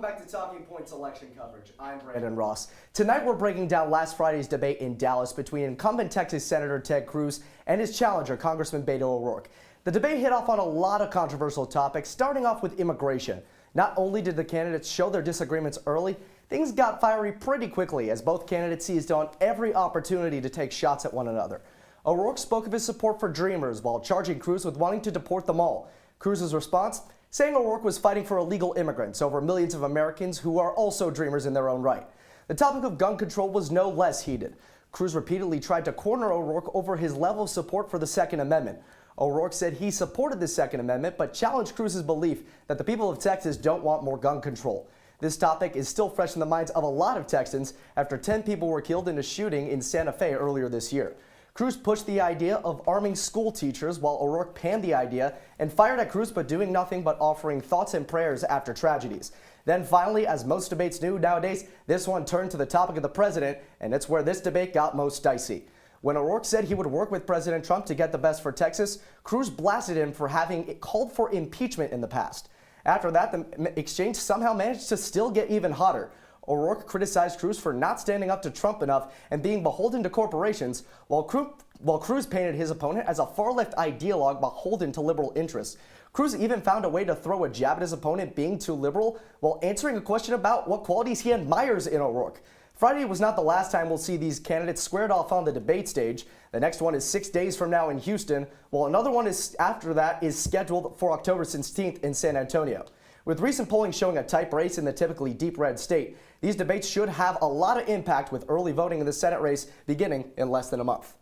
back to Talking Points election coverage. I'm Brandon Ross. Tonight we're breaking down last Friday's debate in Dallas between incumbent Texas Senator Ted Cruz and his challenger, Congressman Beto O'Rourke. The debate hit off on a lot of controversial topics, starting off with immigration. Not only did the candidates show their disagreements early, things got fiery pretty quickly as both candidates seized on every opportunity to take shots at one another. O'Rourke spoke of his support for Dreamers while charging Cruz with wanting to deport them all. Cruz's response? Saying O'Rourke was fighting for illegal immigrants over millions of Americans who are also dreamers in their own right. The topic of gun control was no less heated. Cruz repeatedly tried to corner O'Rourke over his level of support for the Second Amendment. O'Rourke said he supported the Second Amendment, but challenged Cruz's belief that the people of Texas don't want more gun control. This topic is still fresh in the minds of a lot of Texans after 10 people were killed in a shooting in Santa Fe earlier this year. Cruz pushed the idea of arming school teachers while O'Rourke panned the idea and fired at Cruz but doing nothing but offering thoughts and prayers after tragedies. Then finally, as most debates do nowadays, this one turned to the topic of the president, and it's where this debate got most dicey. When O'Rourke said he would work with President Trump to get the best for Texas, Cruz blasted him for having called for impeachment in the past. After that, the exchange somehow managed to still get even hotter. O'Rourke criticized Cruz for not standing up to Trump enough and being beholden to corporations, while Cruz painted his opponent as a far-left ideologue beholden to liberal interests. Cruz even found a way to throw a jab at his opponent being too liberal while answering a question about what qualities he admires in O'Rourke. Friday was not the last time we'll see these candidates squared off on the debate stage. The next one is 6 days from now in Houston, while another one after that is scheduled for October 16th in San Antonio. With recent polling showing a tight race in the typically deep red state, these debates should have a lot of impact with early voting in the Senate race beginning in less than a month.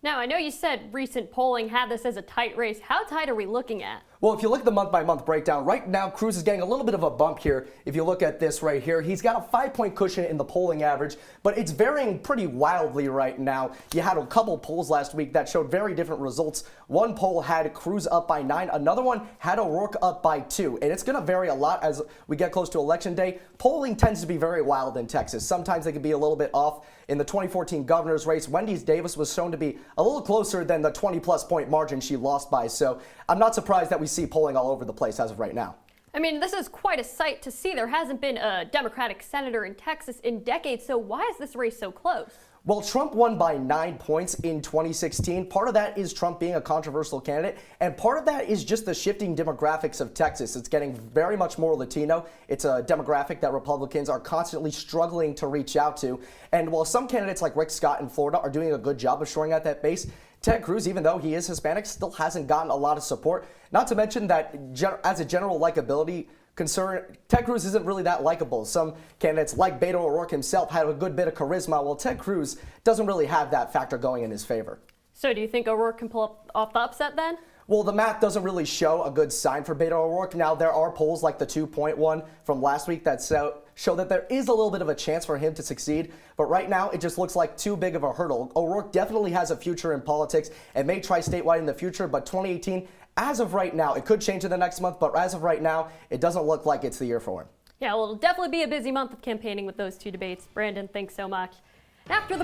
Now, I know you said recent polling had this as a tight race. How tight are we looking at? Well, if you look at the month-by-month breakdown, right now Cruz is getting a little bit of a bump here. If you look at this right here, he's got a 5-point cushion in the polling average, but it's varying pretty wildly right now. You had a couple polls last week that showed very different results. One poll had Cruz up by 9, another one had O'Rourke up by 2, and it's going to vary a lot as we get close to Election Day. Polling tends to be very wild in Texas. Sometimes they can be a little bit off. In the 2014 governor's race, Wendy Davis was shown to be a little closer than the 20-plus point margin she lost by, so I'm not surprised that we see polling all over the place as of right now. I mean, this is quite a sight to see. There hasn't been a Democratic senator in Texas in decades, so why is this race so close? Well, Trump won by 9 points in 2016. Part of that is Trump being a controversial candidate, and part of that is just the shifting demographics of Texas. It's getting very much more Latino. It's a demographic that Republicans are constantly struggling to reach out to. And while some candidates like Rick Scott in Florida are doing a good job of shoring out that base, Ted Cruz, even though he is Hispanic, still hasn't gotten a lot of support. Not to mention that as a general likability concern, Ted Cruz isn't really that likable. Some candidates like Beto O'Rourke himself had a good bit of charisma, while Ted Cruz doesn't really have that factor going in his favor. So do you think O'Rourke can pull off the upset then? Well, the math doesn't really show a good sign for Beto O'Rourke. Now, there are polls like the 2-point one from last week that show that there is a little bit of a chance for him to succeed. But right now, it just looks like too big of a hurdle. O'Rourke definitely has a future in politics and may try statewide in the future, but 2018, as of right now, it could change in the next month, but as of right now, it doesn't look like it's the year for him. Yeah, well, it'll definitely be a busy month of campaigning with those two debates. Brandon, thanks so much. After the